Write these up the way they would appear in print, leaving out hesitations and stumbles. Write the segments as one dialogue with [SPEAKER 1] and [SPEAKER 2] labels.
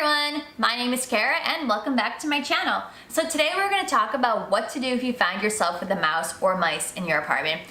[SPEAKER 1] everyone, my name is Kara and welcome back to my channel. So today we're going to talk about what to do if you find yourself with a mouse or mice in your apartment.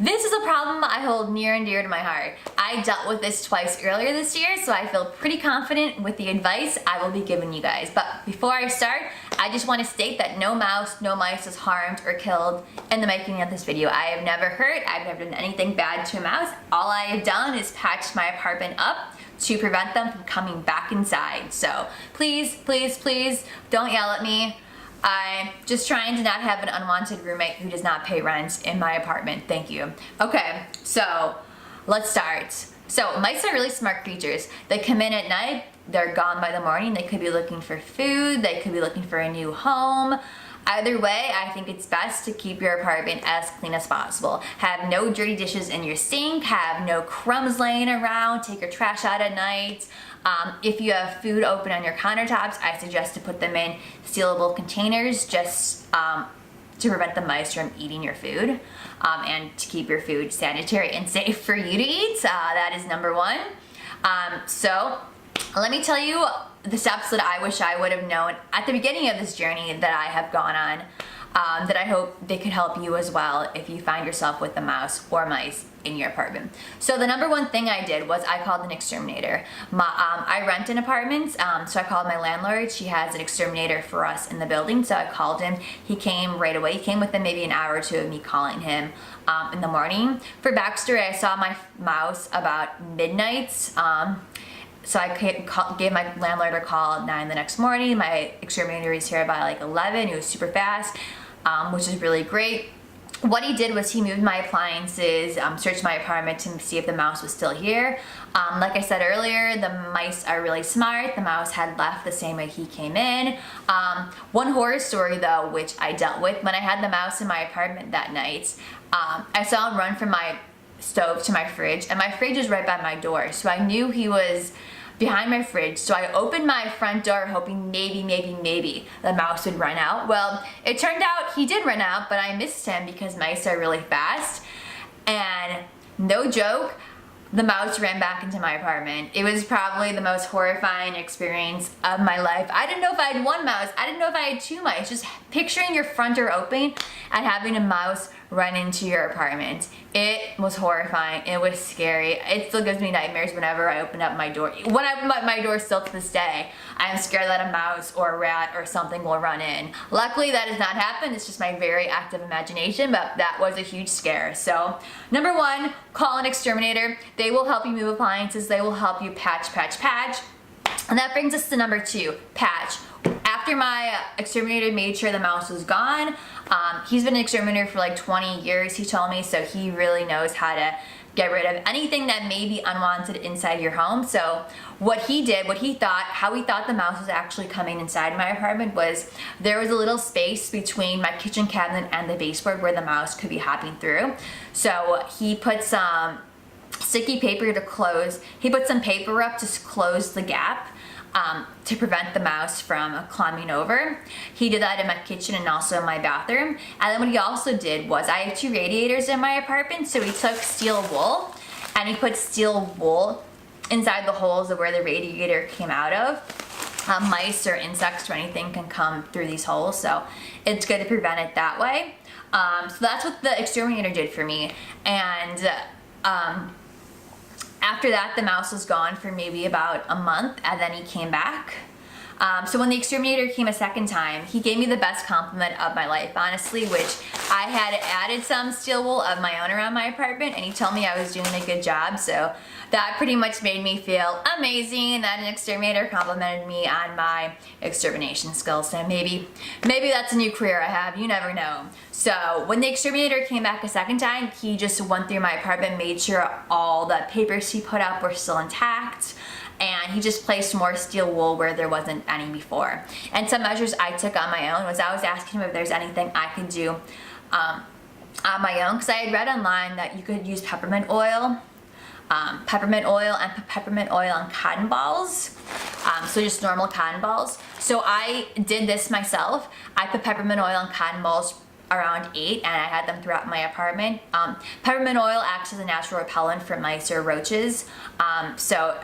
[SPEAKER 1] This is a problem I hold near and dear to my heart. I dealt with this twice earlier this year, so I feel pretty confident with the advice I will be giving you guys. But before I start, I just want to state that no mouse, no mice was harmed or killed in the making of this video. I have never hurt, I've never done anything bad to a mouse. All I have done is patched my apartment up to prevent them from coming back inside. So please, please, please don't yell at me. I'm just trying to not have an unwanted roommate who does not pay rent in my apartment. Thank you. Okay, so let's start. So mice are really smart creatures. They come in at night, they're gone by the morning. They could be looking for food, they could be looking for a new home. Either way, I think it's best to keep your apartment as clean as possible. Have no dirty dishes in your sink, have no crumbs laying around, take your trash out at night. If you have food open on your countertops, I suggest to put them in sealable containers just to prevent the mice from eating your food and to keep your food sanitary and safe for you to eat. That is number one. So let me tell you the steps that I wish I would have known at the beginning of this journey that I have gone on, that I hope they could help you as well if you find yourself with a mouse or mice in your apartment. So the number one thing I did was I called an exterminator. I rent an apartment, so I called my landlord. She has an exterminator for us in the building, so I called him. He came right away. He came within maybe an hour or two of me calling him in the morning. For backstory, I saw my mouse about midnight. So I gave my landlord a call at 9 the next morning. My exterminator was here by like 11. He was super fast, which is really great. What he did was he moved my appliances, searched my apartment to see if the mouse was still here. Like I said earlier, the mice are really smart. The mouse had left the same way he came in. One horror story though, which I dealt with when I had the mouse in my apartment that night, I saw him run from my stove to my fridge, and my fridge is right by my door, so I knew he was behind my fridge. So I opened my front door hoping maybe the mouse would run out. Well, it turned out he did run out, but I missed him because mice are really fast, and no joke, the mouse ran back into my apartment. It was probably the most horrifying experience of my life. I didn't know if I had one mouse, I didn't know if I had two mice. Just picturing your front door open and having a mouse run into your apartment. It was horrifying, it was scary. It still gives me nightmares whenever I open up my door. When I open up my door still to this day, I'm scared that a mouse or a rat or something will run in. Luckily that has not happened, it's just my very active imagination, but that was a huge scare. So number one, call an exterminator. They will help you move appliances, they will help you patch. And that brings us to number two, patch. After my exterminator made sure the mouse was gone, he's been an exterminator for like 20 years, he told me, so he really knows how to get rid of anything that may be unwanted inside your home. So what he did, how he thought the mouse was actually coming inside my apartment was there was a little space between my kitchen cabinet and the baseboard where the mouse could be hopping through. So he put some sticky paper to close, he put some paper up to close the gap to prevent the mouse from climbing over. He did that in my kitchen and also in my bathroom. And then what he also did was, I have two radiators in my apartment, so he took steel wool and he put steel wool inside the holes of where the radiator came out of. Mice or insects or anything can come through these holes, so it's good to prevent it that way. So that's what the exterminator did for me. And after that, the mouse was gone for maybe about a month, and then he came back. So when the exterminator came a second time, he gave me the best compliment of my life, honestly, which I had added some steel wool of my own around my apartment, and he told me I was doing a good job. So that pretty much made me feel amazing that an exterminator complimented me on my extermination skills. So maybe that's a new career I have, you never know. So when the exterminator came back a second time, he just went through my apartment, made sure all the papers he put up were still intact, and he just placed more steel wool where there wasn't any before. And some measures I took on my own was I was asking him if there's anything I could do on my own, because I had read online that you could use peppermint oil and peppermint oil and cotton balls, so just normal cotton balls. So I did this myself. I put peppermint oil and cotton balls around 8, and I had them throughout my apartment. Peppermint oil acts as a natural repellent for mice or roaches, so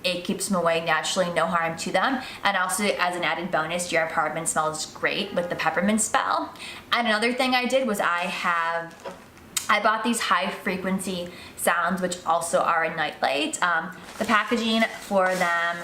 [SPEAKER 1] it keeps them away naturally, no harm to them. And also, as an added bonus, your apartment smells great with the peppermint smell. And another thing I did was I bought these high frequency sounds, which also are a nightlight. The packaging for them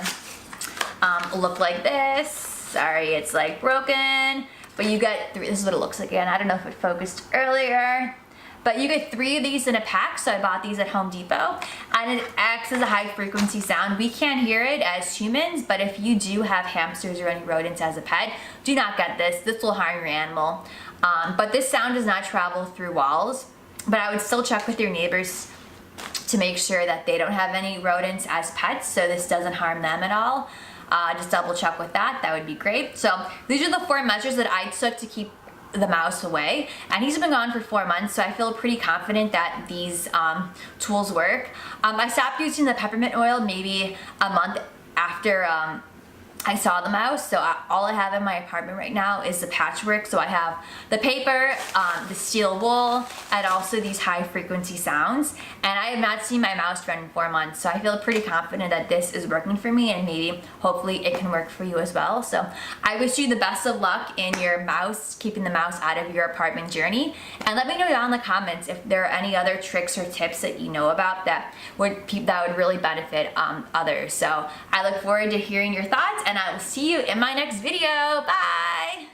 [SPEAKER 1] look like this. Sorry, it's like broken, but you get three. This is what it looks like again. I don't know if it focused earlier, but you get 3 of these in a pack. So I bought these at Home Depot, and it acts as a high frequency sound. We can't hear it as humans, but if you do have hamsters or any rodents as a pet, do not get this. This will harm your animal. But this sound does not travel through walls, but I would still check with your neighbors to make sure that they don't have any rodents as pets, so this doesn't harm them at all. Just double check with that. That would be great. So these are the 4 measures that I took to keep the mouse away, and he's been gone for 4 months, so I feel pretty confident that these tools work. I stopped using the peppermint oil maybe a month after I saw the mouse, so all I have in my apartment right now is the patchwork. So I have the paper, the steel wool, and also these high frequency sounds. And I have not seen my mouse run in 4 months, so I feel pretty confident that this is working for me, and maybe hopefully it can work for you as well. So I wish you the best of luck in your mouse, keeping the mouse out of your apartment journey. And let me know down in the comments if there are any other tricks or tips that you know about that would really benefit others. So I look forward to hearing your thoughts, and I will see you in my next video. Bye!